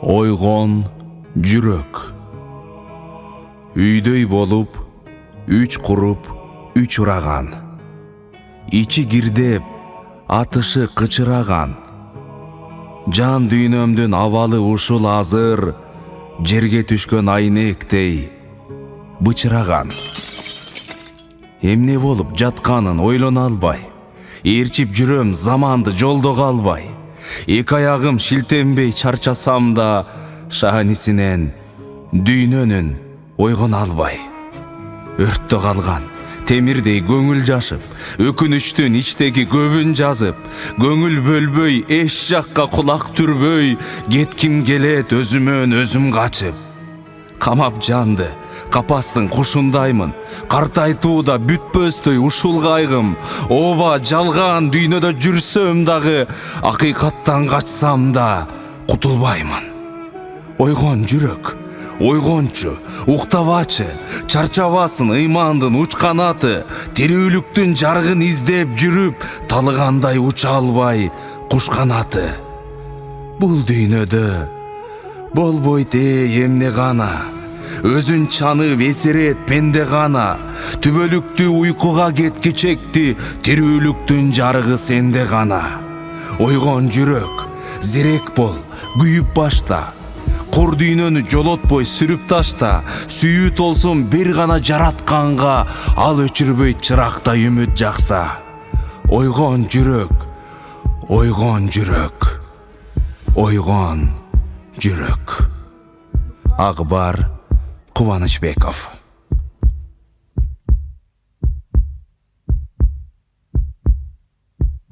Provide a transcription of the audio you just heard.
Ойгон жүрөк. Үйдөй болуп, үч куруп, үч ураган. Ичи кирдеп, атышы кычыраган. Жан дүйнөмдүн абалы ушул азыр, жерге түшкөн айнектей бычыраган. Эмне болуп жатканын ойлоно албай, ээрчип жүрөм заманды жолдо калбай. Эки аягым шилтенбей чарчасам да, шаанисинен дүйнөнүн ойгоно албай. Өрттө калган темирдей көңүл жашып, өкүнүчтүн ичтеги көбүн жазып, көңүл бөлбөй, эч жакка кулак түрбөй, кетким келет өзүмөн өзүм качып. Камап жанды капастын кушундаймын, картайтууда бүтпөстөй ушул кайгым. Ооба жалган дүйнөдө жүрсөм дагы, акыйкаттан качсам да кутулбаймын. Ойгон жүрөк, ойгончу, уктабачы, чарчабасын ыймандын уч канаты, тирүүлүктүн жарыгын издеп жүрүп, талыгандай уча албай куш канаты. Бул дүйнөдө болбойт эмне гана, өзүн чанып эсерет пенде гана. Түбөлүктү уйкуга кеткичекти, тирүүлүктүн жарыгы сенде гана. Ойгон жүрөк, зерек бол, күйүп башта, кур дүйнөнү жолотпой сүрүп ташта. Сүйүү толсун бир гана жаратканга, ал өчүрбөйт чыракта үмүт жакса. Ойгон жүрөк, ойгон жүрөк, ойгон жүрөк. Акбар Кубанычбеков.